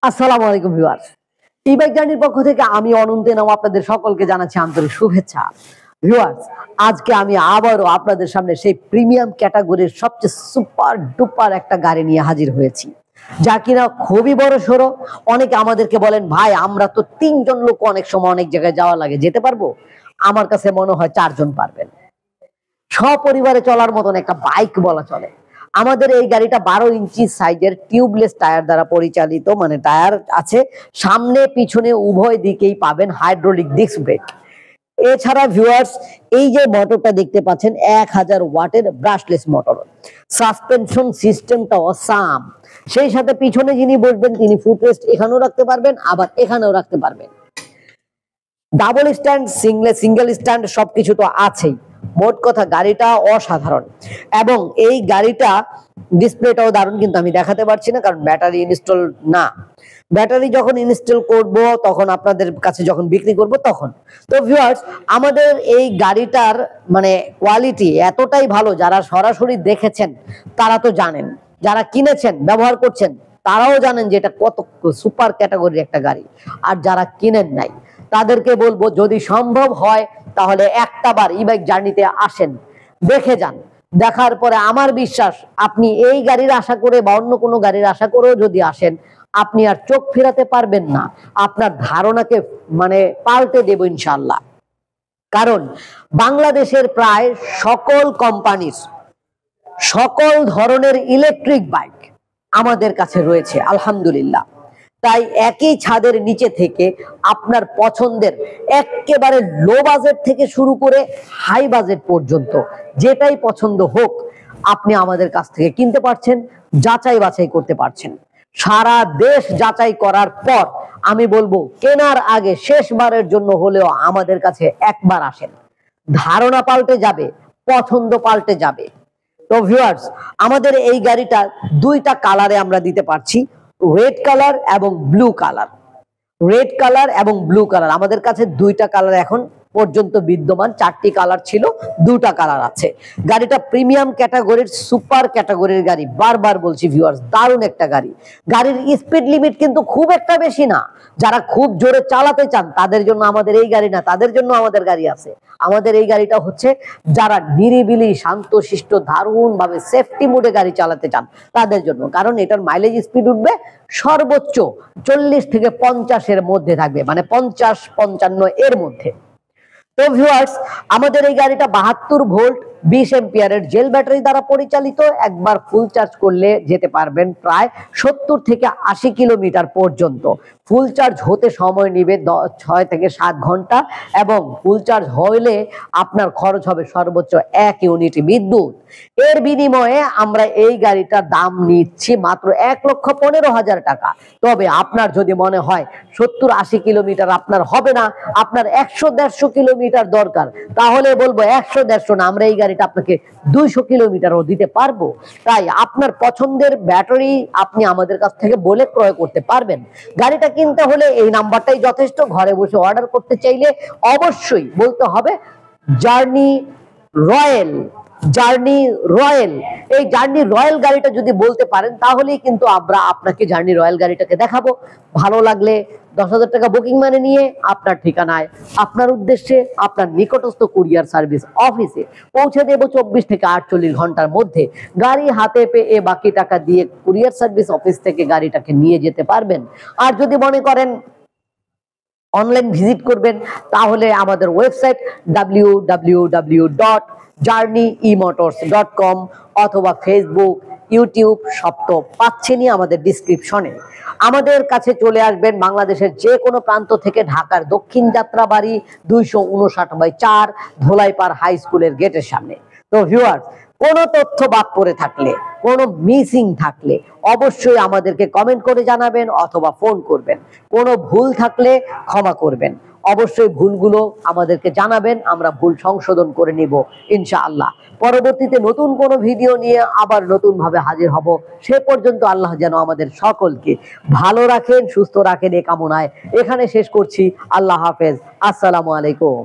আসসালামু আলাইকুম ভিউয়ার্স, ই বাইক জার্নির পক্ষ থেকে আমি অনন্ত নাম আপনাদের সকলকে জানাচ্ছি আন্তরিক শুভেচ্ছা। ভিউয়ার্স, আজকে আমি আবারও আপনাদের সামনে সেই প্রিমিয়াম ক্যাটাগরির সবচেয়ে সুপার ডুপার একটা গাড়ি নিয়ে হাজির হয়েছি, যা কিনা খুবই বড় সড়ো। অনেকে আমাদেরকে বলেন, ভাই আমরা তো 3 জন লোক অনেক সময় অনেক জায়গায় যাওয়া লাগে, যেতে পারবো? আমার কাছে মনে হয় 4 জন পারবেন। সপরিবারে চলার মতন একটা বাইক বলা চলে। আমাদের এই গাড়িটা 12 ইঞ্চি সাইজের টিউবলেস টায়ার দ্বারা পরিচালিত, মানে টায়ার আছে সামনে পিছনে উভয় দিকেই পাবেন হাইড্রোলিক ডিস্ক ব্রেক। এছাড়া ভিউয়ার্স, এই যে মোটরটা দেখতে পাচ্ছেন 1000 ওয়াটের ব্রাশলেস মোটর, সাসপেনশন সিস্টেমটা অসাম। সেই সাথে পিছনে যিনি বসবেন তিনি ফুটরেস্ট এখানেও রাখতে পারবেন, আবার এখানেও রাখতে পারবেন। ডাবল স্ট্যান্ড, সিঙ্গেল স্ট্যান্ড সবকিছু তো আছেই। মোট কথা গাড়িটা অসাধারণ, এবং এই গাড়িটা ডিসপ্লেটাও দারুণ, কিন্তু আমি দেখাতে পারছি না কারণ ব্যাটারি ইনস্টল না। ব্যাটারি যখন ইনস্টল করব তখন আপনাদের কাছে যখন বিক্রি করব তখন। তো ভিউয়ার্স, আমাদের এই গাড়িটার মানে কোয়ালিটি এতটাই ভালো, যারা সরাসরি দেখেছেন তারা তো জানেন, যারা কিনেছেন ব্যবহার করছেন তারাও জানেন যে এটা কত সুপার ক্যাটাগরির একটা গাড়ি। আর যারা কিনেন নাই তাদেরকে বলবো, যদি সম্ভব হয় তাহলে একটা বার ই বাইক জার্নিতে আসেন, দেখে যান। দেখার পরে আমার বিশ্বাস আপনি এই গাড়ির আশা করে বা অন্য কোনো গাড়ির আশা করেও যদি আসেন, আপনি আর চোখ ফেরাতে পারবেন না। আপনার ধারণাকে মানে পাল্টে দেব ইনশাআল্লাহ। কারণ বাংলাদেশের প্রায় সকল কোম্পানির সকল ধরনের ইলেকট্রিক বাইক আমাদের কাছে রয়েছে আলহামদুলিল্লাহ। তাই একই ছাদের নিচে থেকে আপনার পছন্দের একেবারে লো বাজেট থেকে শুরু করে হাই বাজেট পর্যন্ত যেটাই পছন্দ হোক, আপনি আমাদের কাছ থেকে কিনতে পারছেন, যাচাই বাছাই করতে পারছেন। সারা দেশ যাচাই করার পর আমি বলবো, কেনার আগে শেষবারের জন্য হলেও আমাদের কাছে একবার আসেন, ধারণা পাল্টে যাবে, পছন্দ পাল্টে যাবে। তো ভিউয়ার্স, আমাদের এই গাড়িটা 2টা কালারে আমরা দিতে পারছি, রেড কালার এবং ব্লু কালার। রেড কালার এবং ব্লু কালার আমাদের কাছে 2টা কালার এখন পর্যন্ত বিদ্যমান। 4টি কালার ছিল, 2টা কালার আছে। গাড়িটা প্রিমিয়াম ক্যাটাগরির সুপার ক্যাটাগরির গাড়ি, বারবার বলছি ভিউয়ার্স, দারুণ একটা গাড়ি। গাড়ির স্পিড লিমিট কিন্তু খুব একটা বেশি না। যারা খুব জোরে চালাতে চান তাদের জন্য আমাদের এই গাড়ি না, তাদের জন্য আমাদের গাড়ি আছে। আমাদের এই গাড়িটা হচ্ছে যারা নিরিবিলি শান্তশিষ্ট দারুণ ভাবে সেফটি মোডে গাড়ি চালাতে চান তাদের জন্য। কারণ এটার মাইলেজ স্পিড উঠবে সর্বোচ্চ 40 থেকে 50 এর মধ্যে থাকবে, মানে 50-55 এর মধ্যে। তো ভিউয়ার্স, আমাদের এই গাড়িটা 72 ভোল্ট 20 এম্পিয়ারের জেল ব্যাটারি দ্বারা পরিচালিত। একবার ফুল চার্জ করলে যেতে পারবেন প্রায় 70 থেকে 80 কিলোমিটার পর্যন্ত। ফুল চার্জ হতে সময় নেবে 6 থেকে 7 ঘন্টা, এবং ফুল চার্জ হলে আপনার খরচ হবে সর্বোচ্চ 1 ইউনিট বিদ্যুৎ। এর বিনিময়ে আমরা এই গাড়িটার দাম নিচ্ছি মাত্র 1,15,000 টাকা। তবে আপনার যদি মনে হয় 70-80 কিলোমিটার আপনার হবে না, আপনার 100-150 কিলোমিটার দরকার, তাহলে বলবো 100-150 না, আমরা এই গাড়িটা আপনাকে 200 কিলোমিটারও দিতে পারবো। তাই আপনার পছন্দের ব্যাটারি আপনি আমাদের কাছ থেকে বলে ক্রয় করতে পারবেন। গাড়িটা কিনতে হলে এই নাম্বারটাই যথেষ্ট। ঘরে বসে অর্ডার করতে চাইলে অবশ্যই বলতে হবে জার্নি রয়্যাল। জার্নি রয়্যাল, এই জার্নি রয়্যাল গাড়িটা যদি বলতে পারেন তাহলেই কিন্তু আমরা আপনাকে জার্নি রয়্যাল গাড়িটাকে দেখাবো। ভালো লাগলে 10,000 টাকা বুকিং মানে নিয়ে আপনার ঠিকানায় আপনার উদ্দেশ্যে আপনার নিকটস্থ কুরিয়ার সার্ভিস অফিসে পৌঁছে দেব 24 থেকে 48 ঘন্টার মধ্যে। গাড়ি হাতে পেয়ে বাকি টাকা দিয়ে কুরিয়ার সার্ভিস অফিস থেকে গাড়িটাকে নিয়ে যেতে পারবেন। আর যদি মনে করেন অনলাইন ভিজিট করবেন, তাহলে আমাদের ওয়েবসাইট www.journeyemotors.com অথবা ফেসবুক, ইউটিউব সব তো পাচ্ছেনই আমাদের ডিসক্রিপশনে। আমাদের কাছে চলে আসবেন বাংলাদেশের যে কোনো প্রান্ত থেকে, ঢাকার দক্ষিণ যাত্রাবাড়ি 259/4 ধোলাইপাড় হাই স্কুলের গেটের সামনে। তো ভিউয়ার্স, কোনো তথ্য বাদ পড়ে থাকলে, কোনো মিসিং থাকলে অবশ্যই আমাদেরকে কমেন্ট করে জানাবেন অথবা ফোন করবেন। কোনো ভুল থাকলে ক্ষমা করবেন, অবশ্যই ভুলগুলো আমাদেরকে জানাবেন, আমরা ভুল সংশোধন করে নিব ইনশাআল্লাহ। পরবর্তীতে নতুন কোনো ভিডিও নিয়ে আবার নতুন ভাবে হাজির হব। সে পর্যন্ত আল্লাহ যেন আমাদের সকলকে ভালো রাখেন, সুস্থ রাখেন, এই কামনায় এখানে শেষ করছি। আল্লাহ হাফেজ, আসসালামু আলাইকুম।